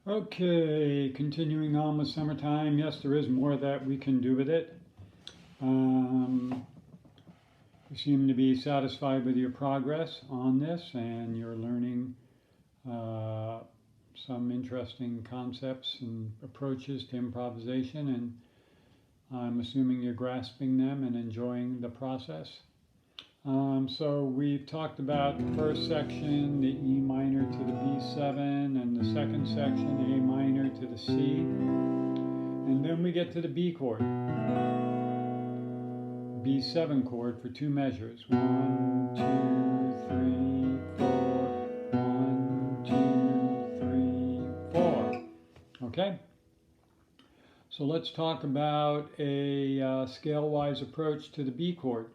Okay, continuing on with summertime. Yes, there is more that we can do with it. Um, you seem to be satisfied with your progress on this, and you're learning uh, some interesting concepts and approaches to improvisation, and I'm assuming you're grasping them and enjoying the process. So we've talked about the first section, the E minor to the B7, and the second section, the A minor to the C. And then we get to the B chord, B7 chord for two measures. 1, 2, 3, 4. 1, 2, 3, 4. Okay? So let's talk about a scale-wise approach to the B chord.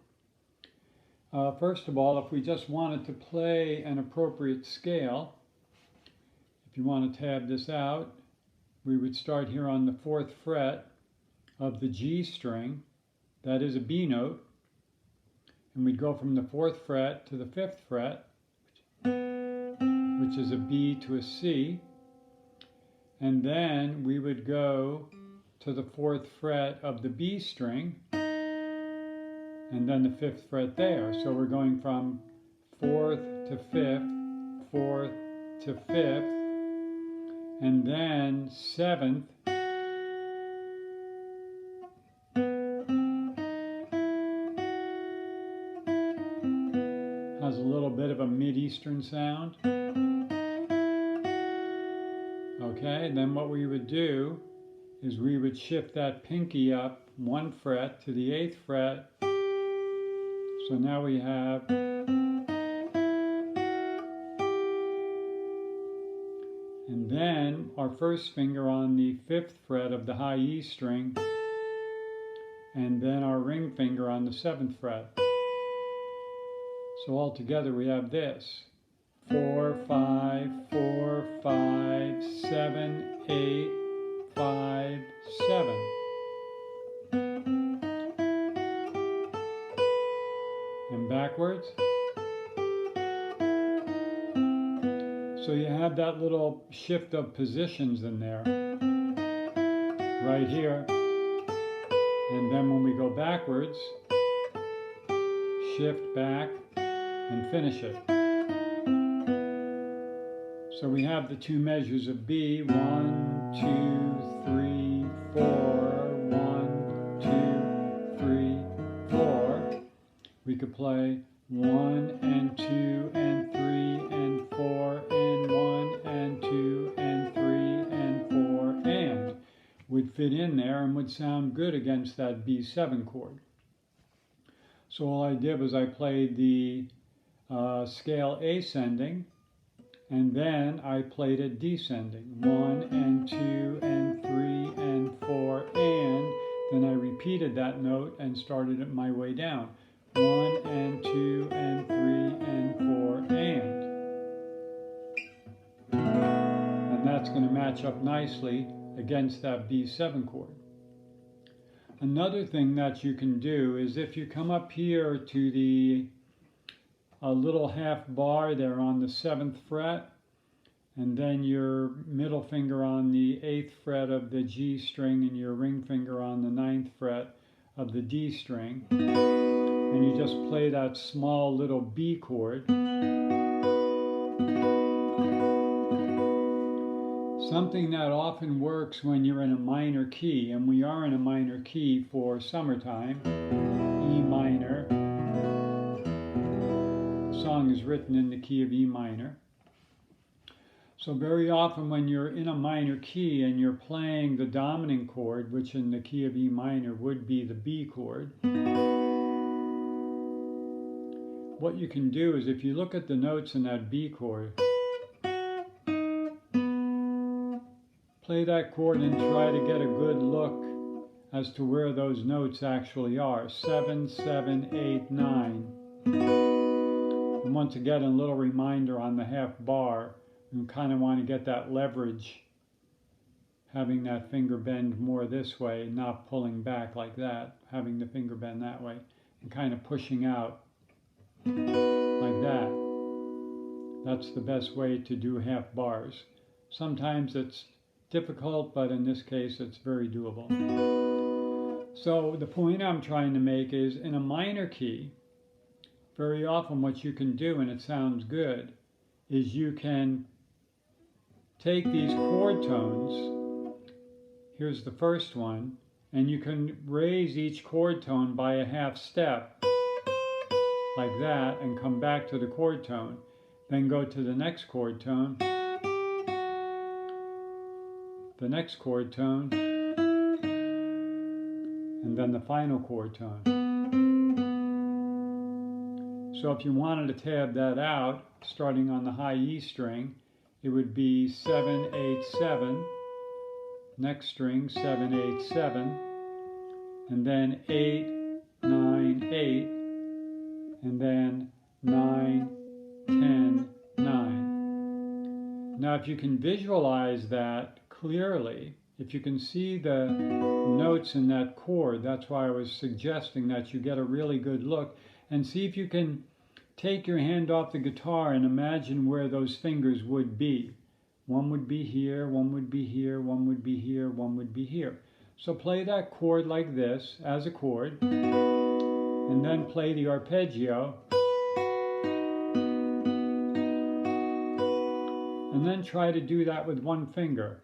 First of all, if we just wanted to play an appropriate scale, if you want to tab this out, we would start here on the 4th fret of the G string. That is a B note. And we'd go from the 4th fret to the 5th fret, which is a B to a C. And then we would go to the 4th fret of the B string, and then the 5th fret there. So we're going from 4th to 5th, 4th to 5th, and then 7th, has a little bit of a mid-eastern sound. Okay, then what we would do is we would shift that pinky up 1 fret to the 8th fret. So now we have, and then our first finger on the 5th fret of the high E string, and then our ring finger on the 7th fret. So altogether we have this: 4, 5, 4, 5, 7, 8, 5, 7. And backwards. So you have that little shift of positions in there, right here. And then when we go backwards, shift back and finish it. So we have the two measures of B, 1, 2, 3, 4, 1, 2, 3, 4. We could play 1 and 2 and 3 and 4 and 1 and 2 and 3 and 4 and would fit in there and would sound good against that B7 chord. So all I did was I played the scale ascending, and then I played it descending. 1 and 2 and 3 and 4 and then I repeated that note and started it my way down. 1 and 2 and 3 and 4 and that's going to match up nicely against that B7 chord. Another thing that you can do is if you come up here to the little half bar there on the 7th fret, and then your middle finger on the 8th fret of the G string and your ring finger on the 9th fret of the D string, and you just play that small little B chord. Something that often works when you're in a minor key, and we are in a minor key for summertime, E minor. The song is written in the key of E minor. So very often when you're in a minor key and you're playing the dominant chord, which in the key of E minor would be the B chord, what you can do is if you look at the notes in that B chord, play that chord and try to get a good look as to where those notes actually are. 7, 7, 8, 9. And once again, a little reminder on the half bar. You kind of want to get that leverage, having that finger bend more this way, not pulling back like that, having the finger bend that way, and kind of pushing out like that. That's the best way to do half bars. Sometimes it's difficult, but in this case it's very doable. So the point I'm trying to make is, in a minor key, very often what you can do, and it sounds good, is you can take these chord tones, here's the first one, and you can raise each chord tone by a half step, like that, and come back to the chord tone. Then go to the next chord tone, the next chord tone, and then the final chord tone. So if you wanted to tab that out, starting on the high E string, it would be 7, 8, 7, next string 7, 8, 7, and then 8, 9, 8, and then 9, 10, 9. Now if you can visualize that clearly, if you can see the notes in that chord, that's why I was suggesting that you get a really good look, and see if you can take your hand off the guitar and imagine where those fingers would be. One would be here, one would be here, one would be here, one would be here. So play that chord like this as a chord, and then play the arpeggio, and then try to do that with one finger.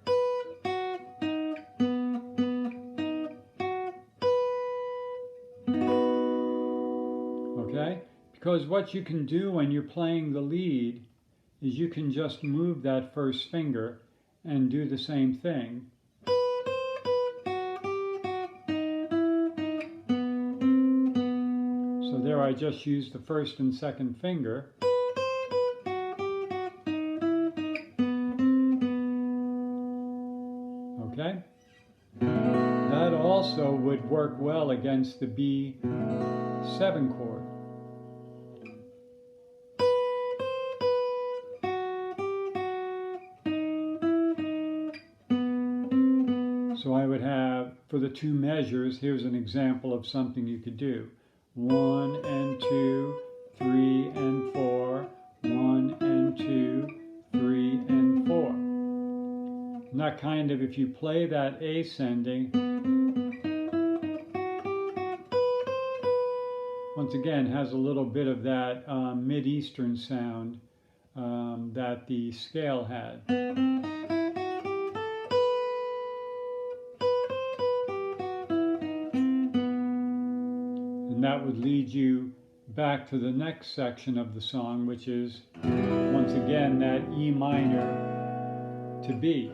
Okay? Because what you can do when you're playing the lead is you can just move that first finger and do the same thing. So there I just used the first and second finger. Okay? That also would work well against the B7 chord. So I would have, for the two measures, here's an example of something you could do. 1 and 2, 3 and 4, 1 and 2, 3 and 4. And that kind of, if you play that ascending, once again has a little bit of that Mid-Eastern sound that the scale had. And that would lead you back to the next section of the song, which is, once again, that E minor to B.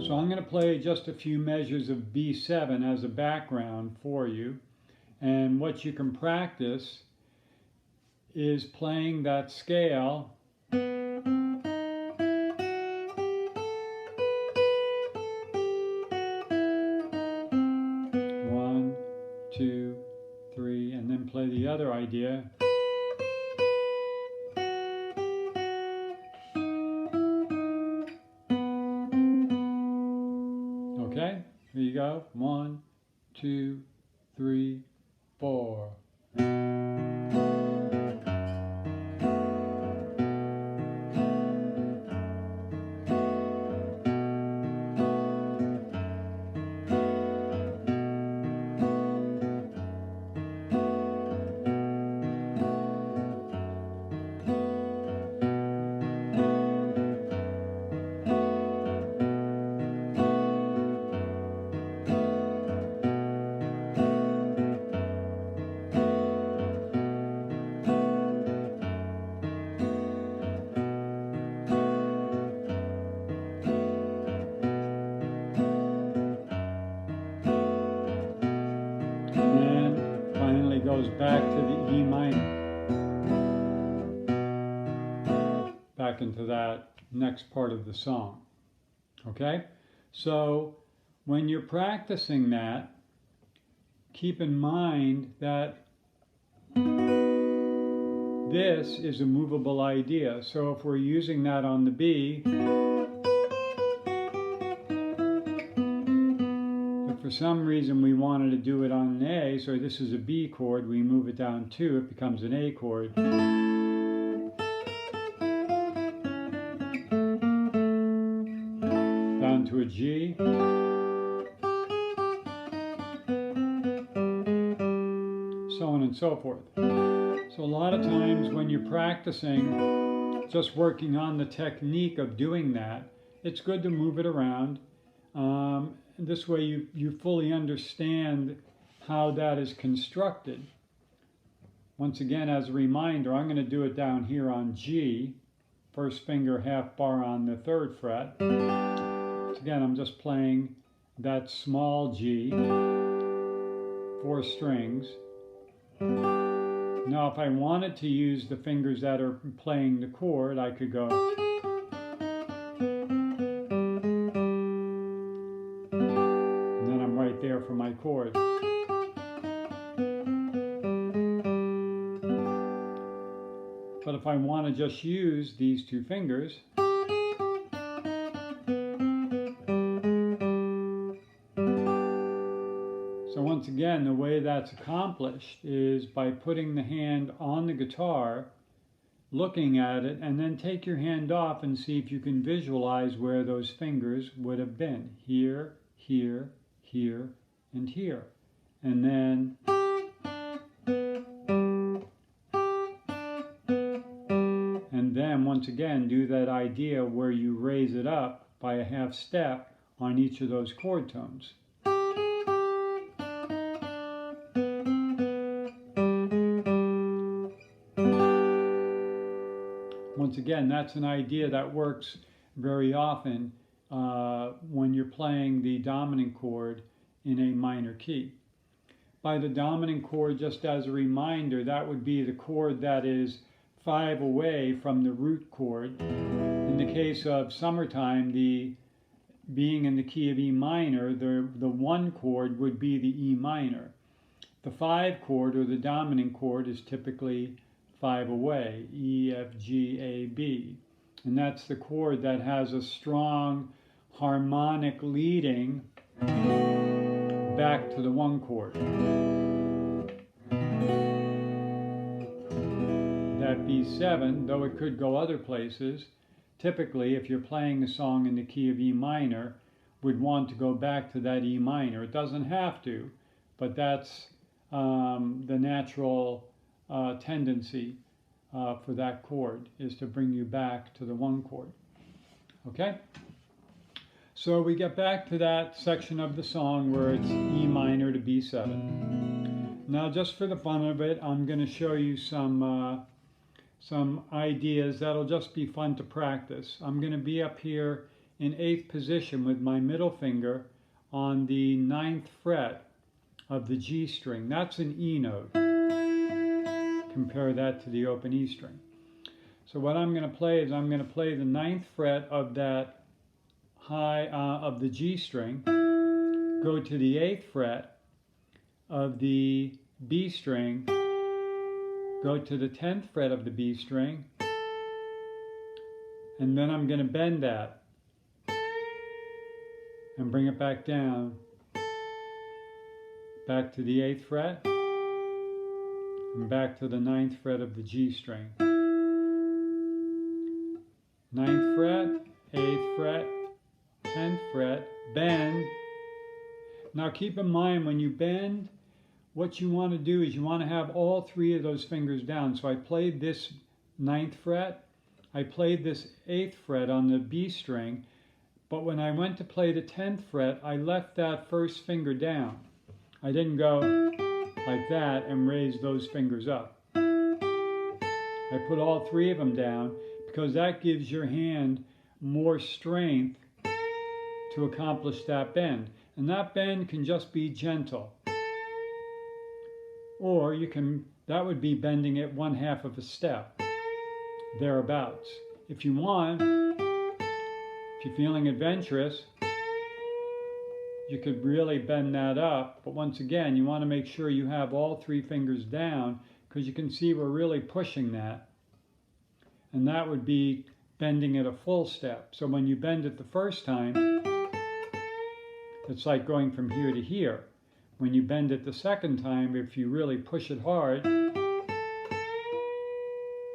So I'm going to play just a few measures of B7 as a background for you. And what you can practice is playing that scale . 1, 2, 3, and then play the other idea. Okay, here you go. 1, 2, 3, 4. Goes back to the E minor, back into that next part of the song. Okay? So when you're practicing that, keep in mind that this is a movable idea. So if we're using that on the B, for some reason we wanted to do it on an A, so this is a B chord, we move it down 2, it becomes an A chord. to a G. So on and so forth. So a lot of times when you're practicing, just working on the technique of doing that, it's good to move it around. This way you fully understand how that is constructed. Once again, as a reminder, I'm going to do it down here on G, first finger half bar on the 3rd fret. So again, I'm just playing that small G, 4 strings. Now if I wanted to use the fingers that are playing the chord, I could go. And then I'm right there for my chord. But if I want to just use these 2 fingers, so once again, the way that's accomplished is by putting the hand on the guitar, looking at it, and then take your hand off and see if you can visualize where those fingers would have been. Here, here, here, and here. And then once again, do that idea where you raise it up by a half step on each of those chord tones. Once again, that's an idea that works very often when you're playing the dominant chord in a minor key. By the dominant chord, just as a reminder, that would be the chord that is 5 away from the root chord. In the case of Summertime, being in the key of E minor, the 1 chord would be the E minor. The 5 chord, or the dominant chord, is typically 5 away, E, F, G, A, B. And that's the chord that has a strong harmonic leading back to the 1 chord. That B7, though it could go other places, typically if you're playing a song in the key of E minor, would want to go back to that E minor. It doesn't have to, but that's the natural tendency for that chord, is to bring you back to the 1 chord. Okay? So we get back to that section of the song where it's E minor to B7. Now, just for the fun of it, I'm going to show you some ideas that'll just be fun to practice. I'm going to be up here in 8th position with my middle finger on the 9th fret of the G string. That's an E note. Compare that to the open E string. So what I'm going to play is I'm going to play the 9th fret of that high of the G string, go to the 8th fret of the B string, go to the 10th fret of the B string, and then I'm going to bend that and bring it back down, back to the 8th fret, and back to the 9th fret of the G string. 9th fret, 8th fret, 10th fret, bend. Now keep in mind, when you bend, what you want to do is you want to have all 3 of those fingers down. So I played this 9th fret, I played this 8th fret on the B string, but when I went to play the 10th fret, I left that first finger down. I didn't go like that and raise those fingers up. I put all 3 of them down because that gives your hand more strength to accomplish that bend. And that bend can just be gentle. Or you can, that would be bending it 1/2 of a step, thereabouts. If you want, if you're feeling adventurous, you could really bend that up. But once again, you want to make sure you have all 3 fingers down, because you can see we're really pushing that. And that would be bending it a full step. So when you bend it the first time, it's like going from here to here. When you bend it the second time, if you really push it hard,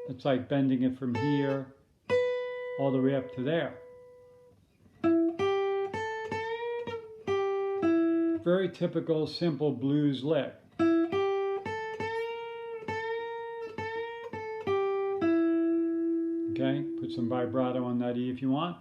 it's like bending it from here all the way up to there. very typical simple blues lick. Okay, put some vibrato on that E if you want.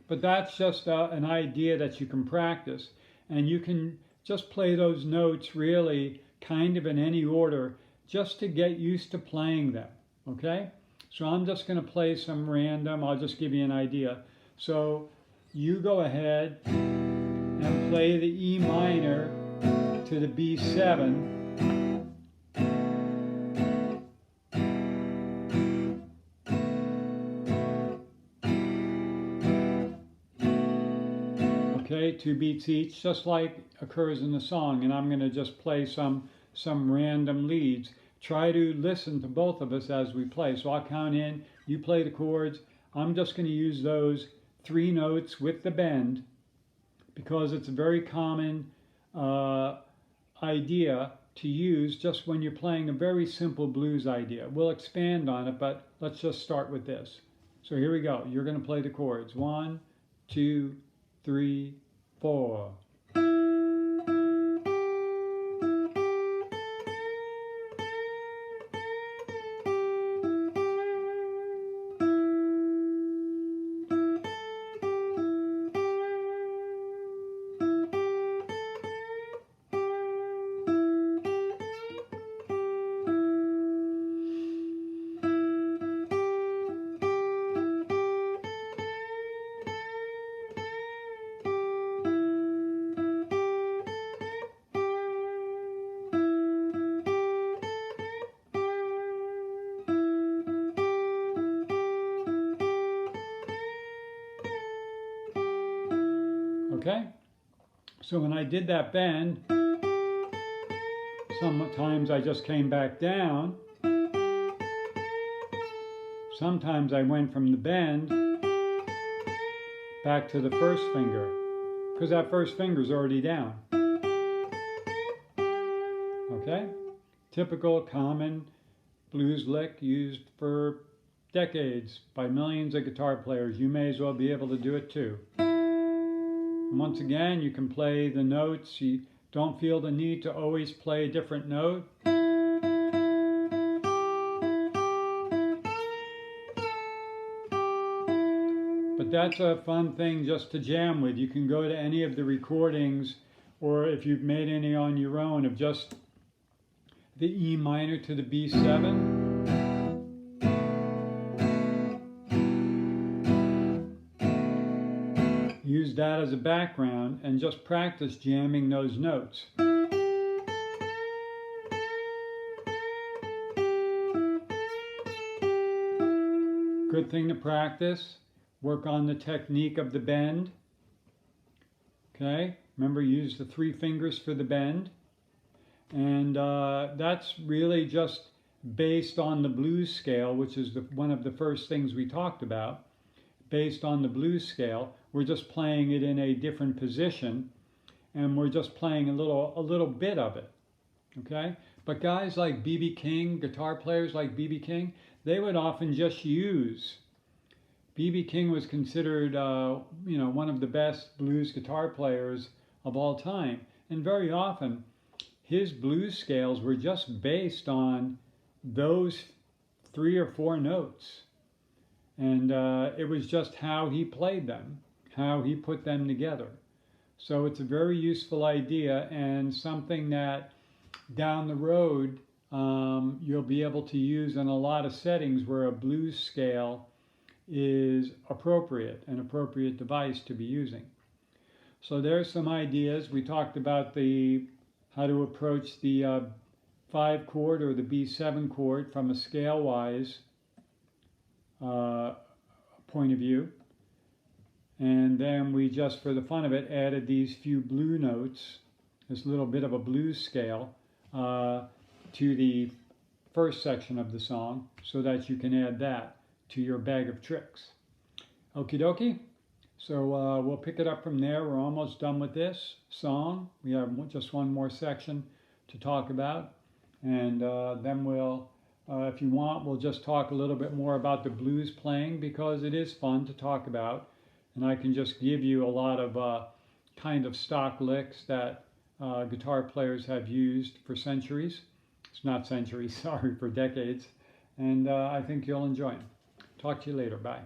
But that's just an idea that you can practice. And you can just play those notes really kind of in any order just to get used to playing them. Okay? So I'm just going to play some random. I'll just give you an idea. So you go ahead and play the E minor to the B7. Okay, 2 beats each, just like occurs in the song, and I'm going to just play some random leads. Try to listen to both of us as we play. So I'll count in, you play the chords. I'm just going to use those 3 notes with the bend because it's a very common idea to use just when you're playing a very simple blues idea. We'll expand on it, but let's just start with this. So here we go. You're going to play the chords. 1, 2, 3, 4. Okay, so when I did that bend, sometimes I just came back down. Sometimes I went from the bend back to the first finger, because that first finger is already down. Okay, typical common blues lick used for decades by millions of guitar players. You may as well be able to do it too. Once again, you can play the notes. You don't feel the need to always play a different note. But that's a fun thing just to jam with. You can go to any of the recordings, or if you've made any on your own, of just the E minor to the B7. Use that as a background and just practice jamming those notes. Good thing to practice. Work on the technique of the bend. Okay, remember, use the 3 fingers for the bend. And that's really just based on the blues scale, which is one of the first things we talked about. Based on the blues scale, we're just playing it in a different position, and we're just playing a little bit of it, okay? But guys like B.B. King, guitar players like B.B. King, they would often just use. B.B. King was considered, one of the best blues guitar players of all time, and very often his blues scales were just based on those 3 or 4 notes. And it was just how he played them, how he put them together. So it's a very useful idea, and something that down the road you'll be able to use in a lot of settings where a blues scale is appropriate, an appropriate device to be using. So there's some ideas. We talked about how to approach the 5 chord or the B7 chord from a scale-wise point of view. And then we just, for the fun of it, added these few blue notes, this little bit of a blues scale, to the first section of the song, so that you can add that to your bag of tricks. Okie dokie. So we'll pick it up from there. We're almost done with this song. We have just one more section to talk about. And then we'll, if you want, we'll just talk a little bit more about the blues playing, because it is fun to talk about. And I can just give you a lot of kind of stock licks that guitar players have used for centuries. It's not centuries, sorry, for decades. And I think you'll enjoy them. Talk to you later. Bye.